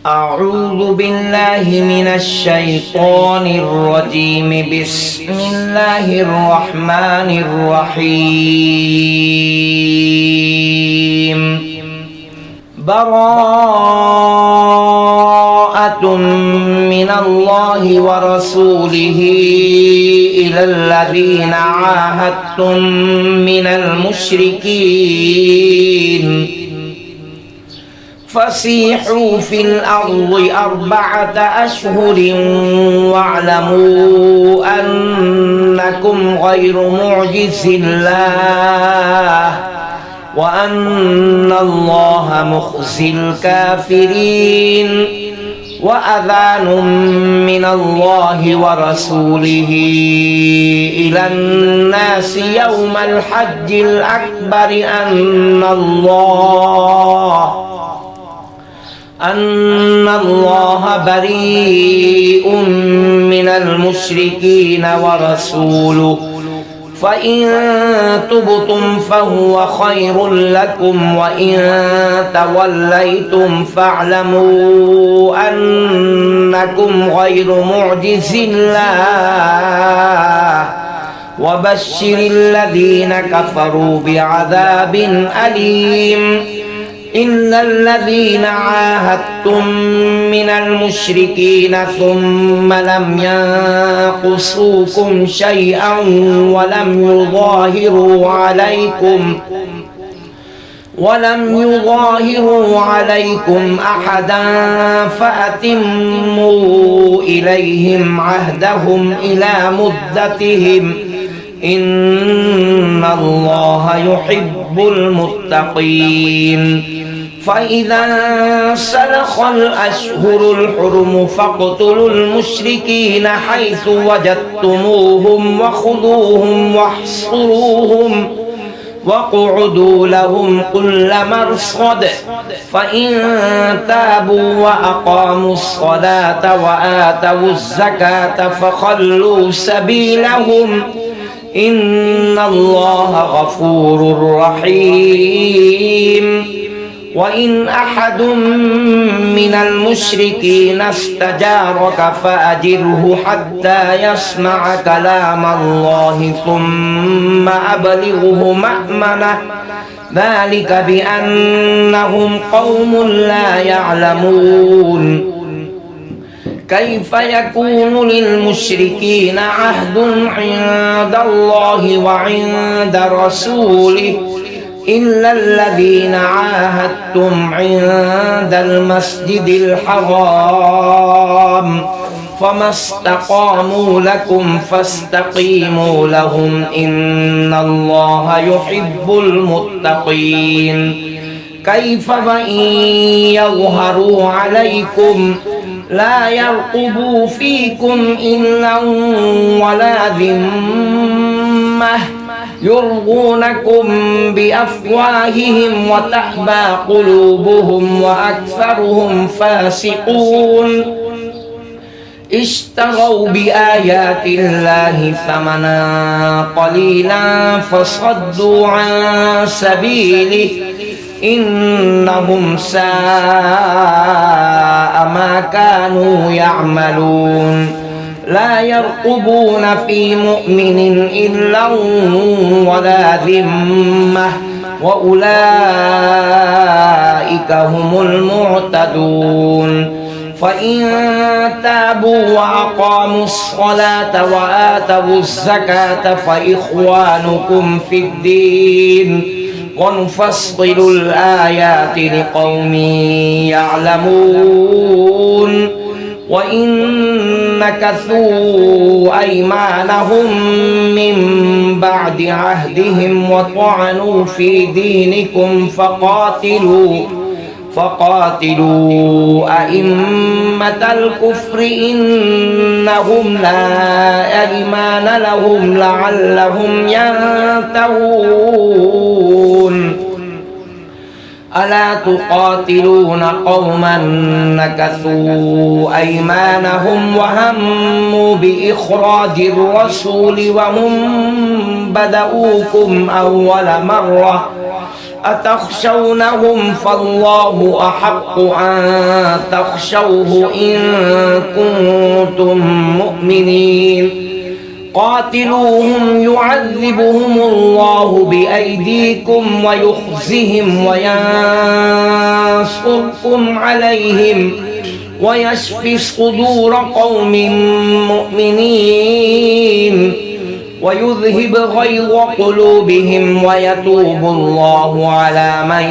أعوذ بالله من الشيطان الرجيم. بسم الله الرحمن الرحيم. براءة من الله ورسوله إلى الذين عاهدتم من المشركين فسيحوا في الأرض 4 أشهر واعلموا أنكم غير معجز الله وأن الله مخزي الكافرين. وأذان من الله ورسوله إلى الناس يوم الحج الأكبر أن الله بريء من المشركين ورسوله فإن تبتم فهو خير لكم وإن توليتم فاعلموا أنكم غير معجز الله وبشر الذين كفروا بعذاب أليم. إن الذين عاهدتم من المشركين ثم لم ينقصوكم شيئا ولم يظاهروا عليكم أحدا فأتموا إليهم عهدهم إلى مدتهم إن الله يحب المتقين. فإذا انسلخ الأشهر الحرم فاقتلوا المشركين حيث وجدتموهم وخذوهم واحصروهم واقعدوا لهم كل مرصد فإن تابوا وأقاموا الصلاة وآتوا الزكاة فخلوا سبيلهم إن الله غفور رحيم. وإن أحد من المشركين استجارك فأجره حتى يسمع كلام الله ثم أبلغه مأمنه ذلك بأنهم قوم لا يعلمون. كيف يكون للمشركين عهد عند الله وعند رسوله إلا الذين عاهدتم عند المسجد الحرام فما استقاموا لكم فاستقيموا لهم إن الله يحب المتقين. كيف وإن يظهروا عليكم لا يرقبوا فيكم إلا ولا ذمة يرضونكم بأفواههم وتأبى قلوبهم وأكثرهم فاسقون. اشتروا بآيات الله ثمنا قليلا فصدوا عن سبيله إنهم ساء ما كانوا يعملون. لا يرقبون في مؤمن إلا ولا ذمة وأولئك هم المعتدون. فإن تابوا وأقاموا الصلاة وآتوا الزكاة فإخوانكم في الدين ونفصل الآيات لقوم يعلمون. وإن نكثوا أيمانهم من بعد عهدهم وطعنوا في دينكم فقاتلوا أئمة الكفر إنهم لا أيمان لهم لعلهم ينتهون. ألا تقاتلون قوما نكثوا أيمانهم وهموا بإخراج الرسول وهم بدؤوكم أول مرة أتخشونهم فالله أحق أن تخشوه إن كنتم مؤمنين قاتلوهم يعذبهم الله بأيديكم ويخزهم وينصركم عليهم ويشفي صدور قوم مؤمنين ويذهب غيظ قلوبهم ويتوب الله على من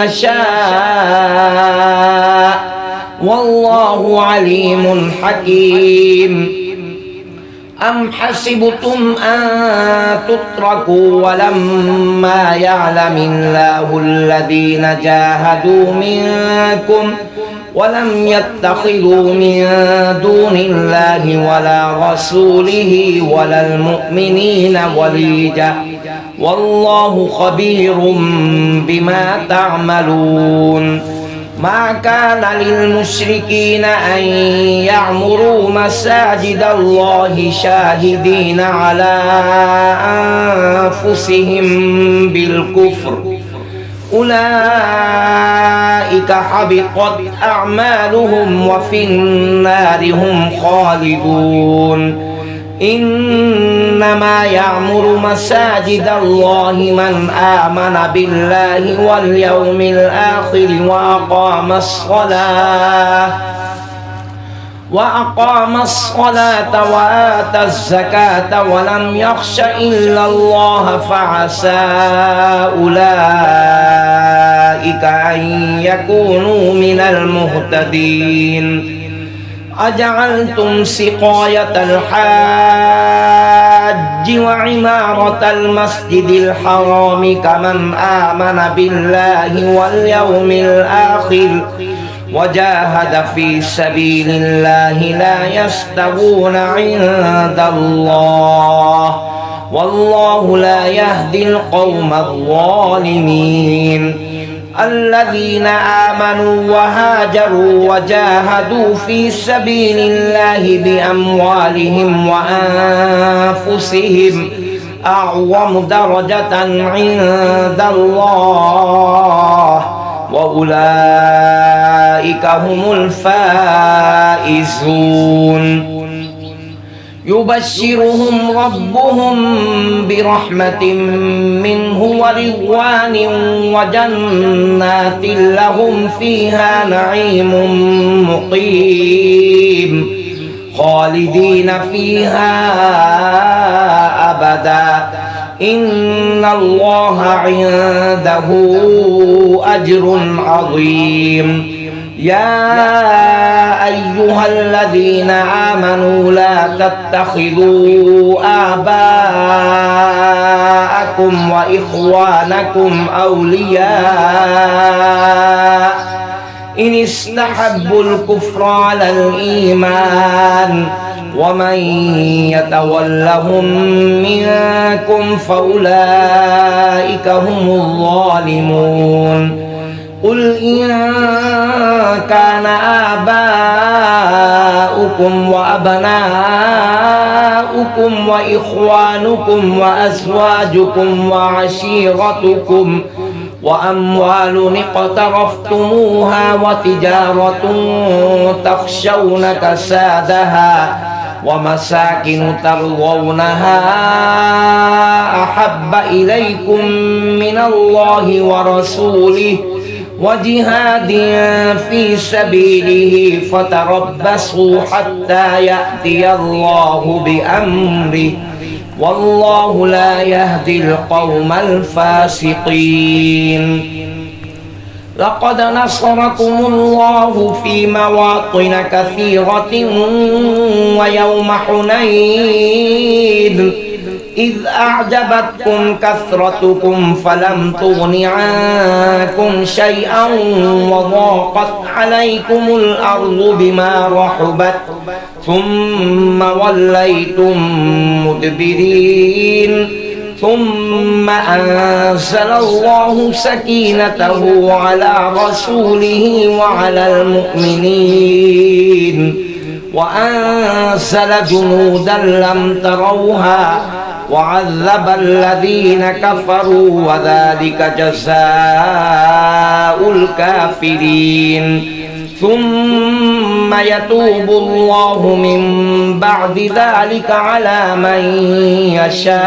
يشاء والله عليم حكيم أم حسبتم أن تتركوا ولما يعلم الله الذين جاهدوا منكم ولم يتخذوا من دون الله ولا رسوله ولا المؤمنين وليجا والله خبير بما تعملون ما كان للمشركين أن يعمروا مساجد الله شاهدين على أنفسهم بالكفر أولئك حبطت أعمالهم وفي النار هم خالدون إنما يعمر مساجد الله من آمن بالله واليوم الآخر وأقام الصلاة وآتى الزكاة ولم يخش إلا الله فعسى أولئك أن يكونوا من المهتدين أجعلتم سقاية الحاج وعمارة المسجد الحرام كمن آمن بالله واليوم الآخر وجاهد في سبيل الله لا يستوون عند الله والله لا يهدي القوم الظالمين الذين آمنوا وهاجروا وجاهدوا في سبيل الله بأموالهم وأنفسهم أعظم درجة عند الله وأولئك هم الفائزون يبشرهم ربهم برحمة منه ورضوان وجنات لهم فيها نعيم مقيم خالدين فيها أبدا إن الله عنده أجر عظيم يا أيها الذين آمنوا لا تتخذوا آباءكم وإخوانكم أولياء إن استحبوا الكفر على الإيمان ومن يتولهم منكم فأولئك هم الظالمون قل إن كان آباؤكم وأبناؤكم وإخوانكم وأزواجكم وعشيرتكم وأموال اقترفتموها وتجارة تخشون كسادها ومساكن ترضونها أحب إليكم من الله ورسوله وجهاد في سبيله فتربصوا حتى يأتي الله بأمره والله لا يهدي القوم الفاسقين لقد نصركم الله في مواطن كثيرة ويوم حنين إذ أعجبتكم كثرتكم فلم تغن عنكم شيئا وضاقت عليكم الأرض بما رحبت ثم وليتم مدبرين ثم أنزل الله سكينته على رسوله وعلى المؤمنين وأنزل جنودا لم تروها وعذب الذين كفروا وذلك جزاء الكافرين ثم يتوب الله من بعد ذلك على من يشاء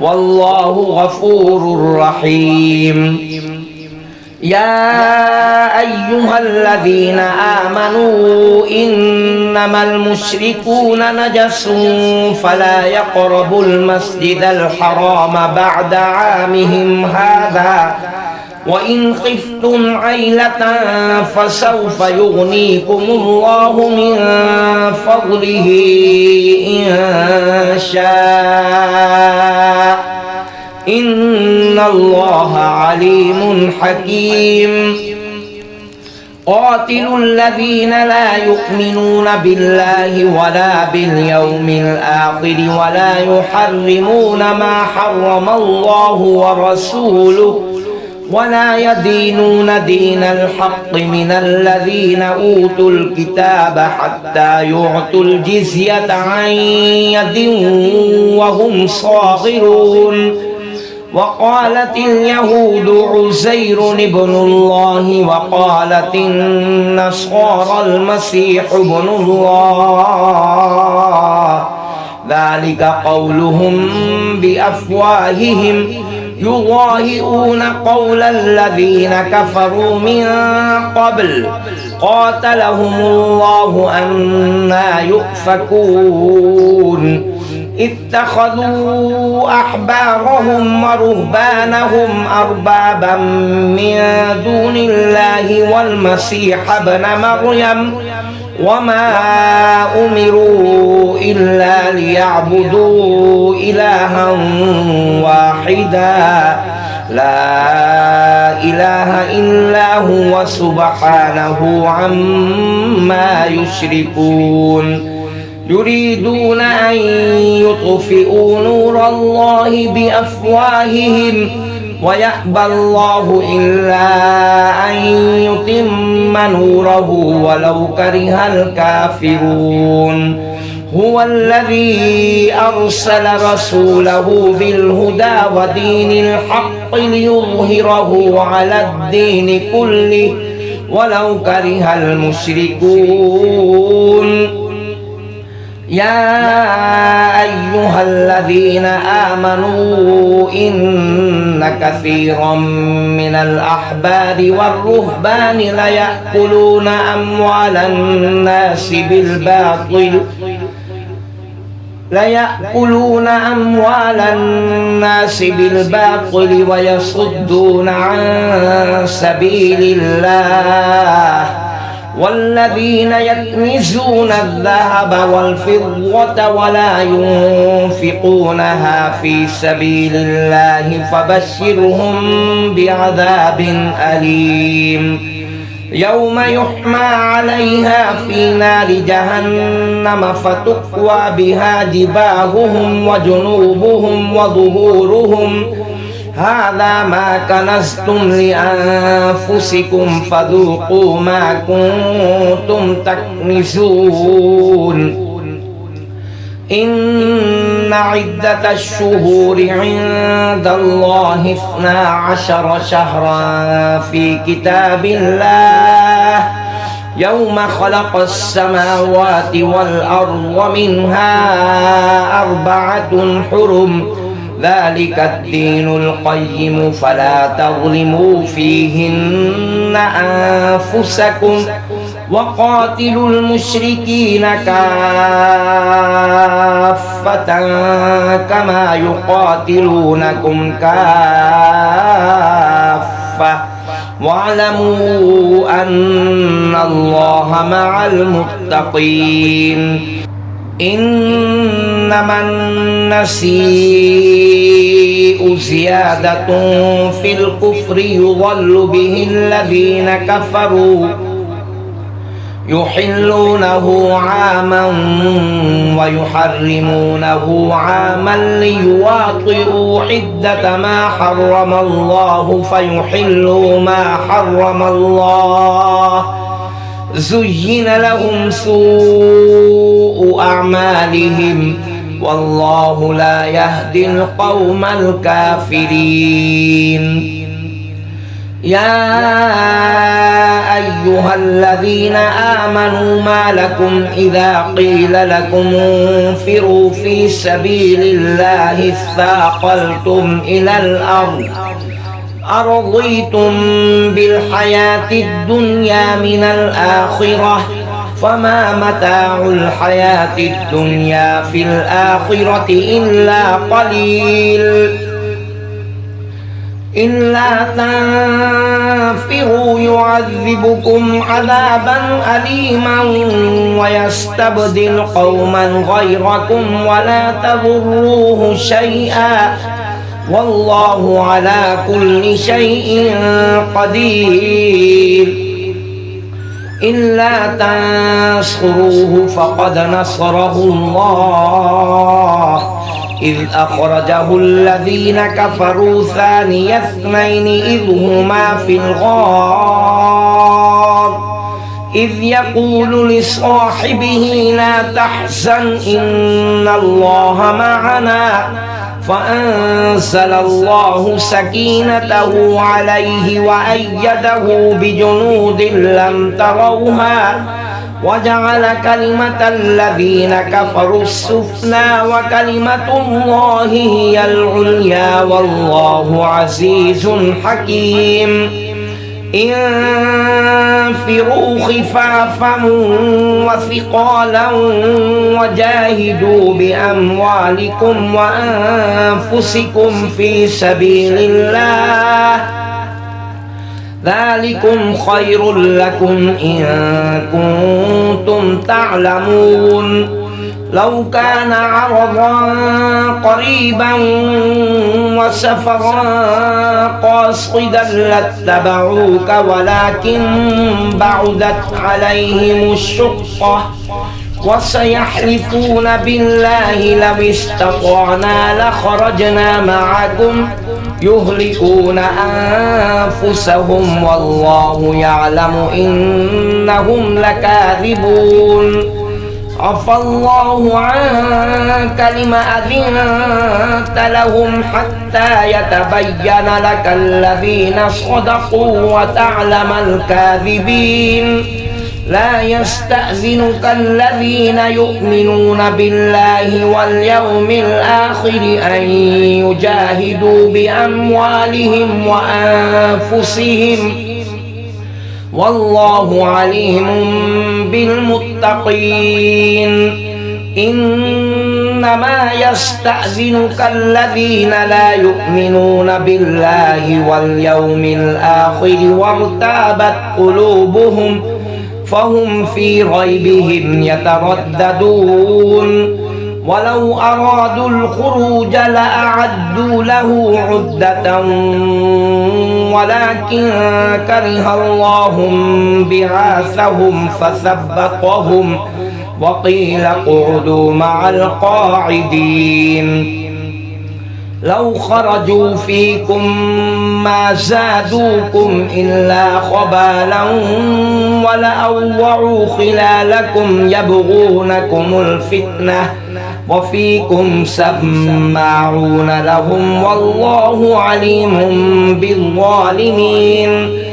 والله غفور رحيم يا أيها الذين آمنوا إنما المشركون نجس فلا يقربوا المسجد الحرام بعد عامهم هذا وإن خفتم عيلة فسوف يغنيكم الله من فضله إن شاء إن الله عليم حكيم قاتلوا الذين لا يؤمنون بالله ولا باليوم الآخر ولا يحرمون ما حرم الله ورسوله ولا يدينون دين الحق من الذين أوتوا الكتاب حتى يعطوا الجزية عن يد وهم صاغرون وقالت اليهود عزير ابن الله وقالت النصارى المسيح ابن الله ذلك قولهم بأفواههم يضاهئون قول الذين كفروا من قبل قاتلهم الله أنى يؤفكون اتخذوا أحبارهم ورهبانهم أربابا من دون الله والمسيح ابن مريم وما أمروا إلا ليعبدوا إلها واحدا لا إله إلا هو سبحانه عما يشركون يريدون أن يطفئوا نور الله بأفواههم ويأبى الله إلا أن يتم نوره ولو كره الكافرون هو الذي أرسل رسوله بالهدى ودين الحق ليظهره على الدين كله ولو كره المشركون يا أيها الذين آمنوا إن كثيرا من الأحبار والرهبان ليأكلون أموال الناس بالباطل ويصدون عن سبيل الله والذين يكنزون الذهب والفضة ولا ينفقونها في سبيل الله فبشرهم بعذاب أليم يوم يحمى عليها في نار جهنم فتقوى بها جباههم وجنوبهم وظهورهم هذا ما كنزتم لأنفسكم فذوقوا ما كنتم تكنزون إن عدة الشهور عند الله 12 شهرا في كتاب الله يوم خلق السماوات والأرض ومنها 4 حرم ذلك الدين القيم فلا تظلموا فيهن أنفسكم وقاتلوا المشركين كافة كما يقاتلونكم كافة واعلموا أن الله مع المتقين إنما النسيء زيادة في الكفر يضل به الذين كفروا يحلونه عاما ويحرمونه عاما ليواطئوا عدة ما حرم الله فيحلوا ما حرم الله زين لهم سوء أعمالهم والله لا يهدي القوم الكافرين. يا أيها الذين آمنوا ما لكم إذا قيل لكم انفروا في سبيل الله اثاقلتم إلى الأرض أرضيتم بالحياة الدنيا من الآخرة فما متاع الحياة الدنيا في الآخرة إلا قليل. إلا تنفروا يعذبكم عذابا أليما ويستبدل قوما غيركم ولا تضروه شيئا والله على كل شيء قدير. إلا تنصروه فقد نصره الله إذ أخرجه الذين كفروا ثاني اثنين إذ هما في الغار إذ يقول لصاحبه لا تحزن إن الله معنا فأنزل الله سكينته عليه وأيده بجنود لم تروها وجعل كلمة الذين كفروا السفلى وكلمة الله هي العليا والله عزيز حكيم. انفروا خفافا وثقالا وجاهدوا بأموالكم وأنفسكم في سبيل الله ذلكم خير لكم إن كنتم تعلمون. لو كان عرضا قريبا وسفرا قاصدا لاتبعوك ولكن بعدت عليهم الشقة وسيحلفون بالله لو استطعنا لخرجنا معكم يهلكون أنفسهم والله يعلم إنهم لكاذبون. عفى الله عنك لم أذنت لهم حتى يتبين لك الذين صدقوا وتعلم الكاذبين. لا يستأذنك الذين يؤمنون بالله واليوم الآخر أن يجاهدوا بأموالهم وأنفسهم والله عليم بالمتقين. إنما يستأذنك الذين لا يؤمنون بالله واليوم الآخر وارتابت قلوبهم فهم في ريبهم يترددون. ولو أرادوا الخروج لأعدوا له عدة ولكن كره الله بعاثهم فثبطهم وقيل اقعدوا مع القاعدين. لو خرجوا فيكم ما زادوكم إلا خبالا ولأوعوا خلالكم يبغونكم الفتنة وفيكم سماعون لهم والله عليم بالظالمين.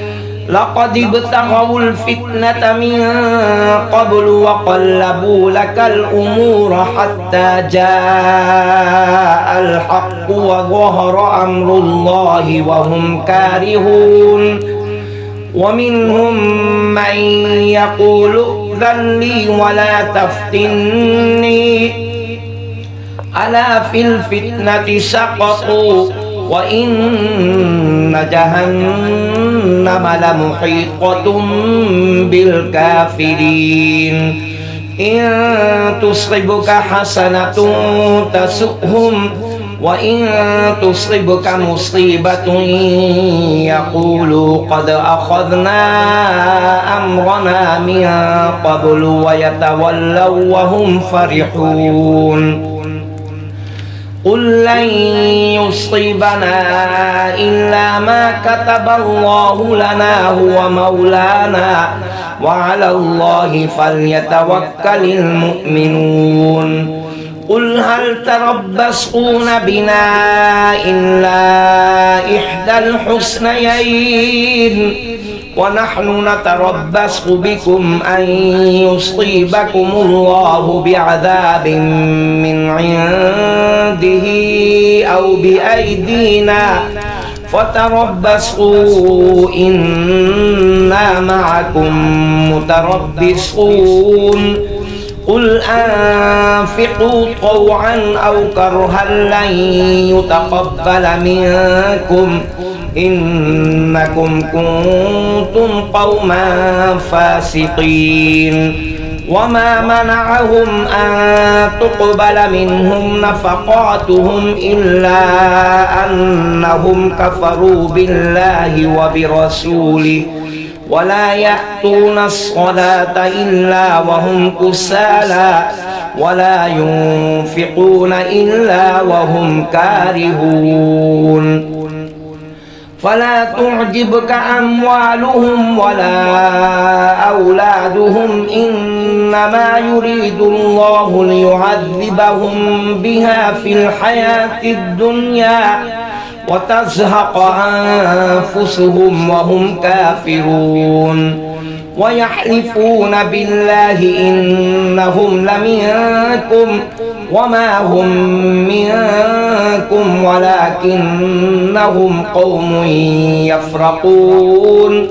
لقد ابتغوا الفتنة من قبل وقلبوا لك الأمور حتى جاء الحق وظهر أمر الله وهم كارهون. ومنهم من يقول ائذن لي ولا تفتني ألا في الفتنة سقطوا وإن جهنم لمحيطة بالكافرين. إن تصبك حسنة تسؤهم وإن تصبك مصيبة يقولوا قد أخذنا أمرنا من قبل ويتولوا وهم فرحون. قل لن يصيبنا إلا ما كتب الله لنا هو مولانا وعلى الله فليتوكل المؤمنون قل هل تربصون بنا إلا إحدى الحسنيين ونحن نتربص بكم أن يصيبكم الله بعذاب من عنده أو بأيدينا فتربصوا إنا معكم متربصون قل أنفقوا طوعا أو كرها لن يتقبل منكم إنكم كنتم قوما فاسقين وما منعهم أن تقبل منهم نفقاتهم إلا أنهم كفروا بالله وبرسوله ولا يأتون الصلاة إلا وهم كسالى ولا ينفقون إلا وهم كارهون فلا تعجبك أموالهم ولا أولادهم إنما يريد الله ليعذبهم بها في الحياة الدنيا وتزهق أنفسهم وهم كافرون ويحلفون بالله إنهم لمنكم وما هم منكم ولكنهم قوم يفرقون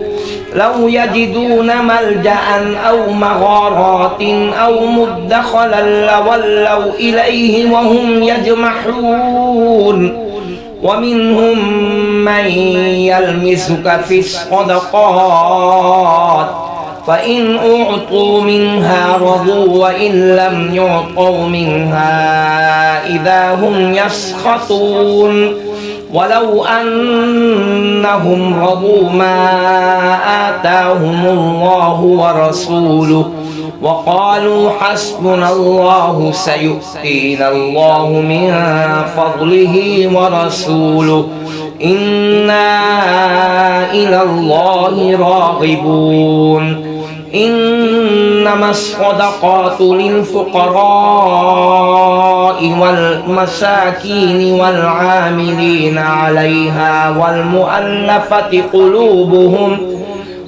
لو يجدون ملجأ أو مغارات أو مدخلا لولوا إليه وهم يجمحون ومنهم من يلمسك في الصدقات فإن أعطوا منها رضوا وإن لم يعطوا منها إذا هم يسخطون ولو أنهم رضوا ما آتاهم الله ورسوله وقالوا حسبنا الله سيؤتينا الله من فضله ورسوله إنا إلى الله راغبون إنما الصدقات للفقراء والمساكين والعاملين عليها والمؤلفة قلوبهم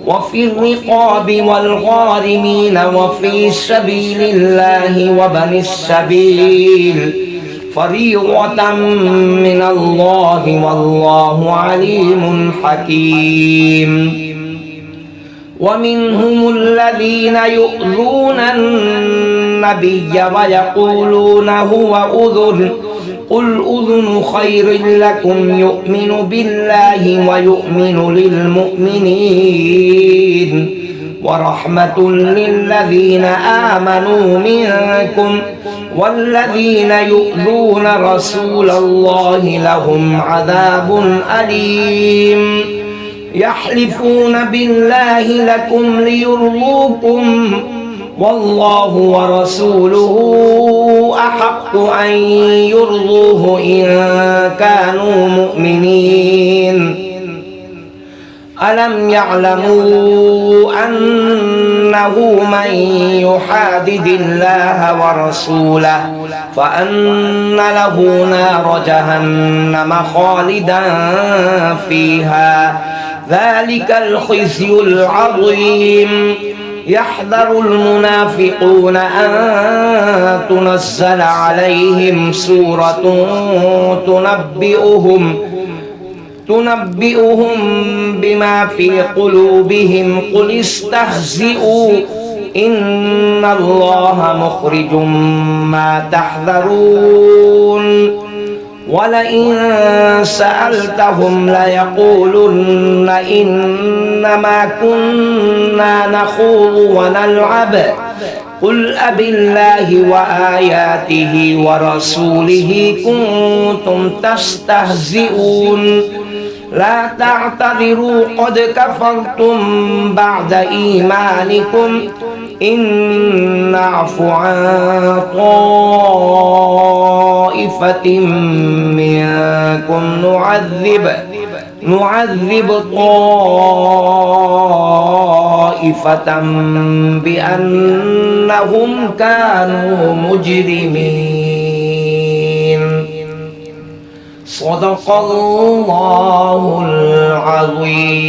وفي الرقاب والغارمين وفي سبيل الله وابن السبيل فريضة من الله والله عليم حكيم ومنهم الذين يؤذون النبي ويقولون هو أذن قل أذن خير لكم يؤمن بالله ويؤمن للمؤمنين ورحمة للذين آمنوا منكم والذين يؤذون رسول الله لهم عذاب أليم يحلفون بالله لكم ليرضوكم والله ورسوله أحق أن يرضوه إن كانوا مؤمنين ألم يعلموا أنه من يحادد الله ورسوله فأن له نار جهنم خالدا فيها ذلك الخزي العظيم يحذر المنافقون أن تنزل عليهم سورة تنبئهم بما في قلوبهم قل استهزئوا إن الله مخرج ما تحذرون ولئن سألتهم ليقولن إنما كنا نخوض ونلعب قل أبالله وآياته ورسوله كنتم تستهزئون لا تعتذروا قد كفرتم بعد إيمانكم إن نعف عن طائفة طائفة منكم نعذب طائفة بأنهم كانوا مجرمين صدق الله العظيم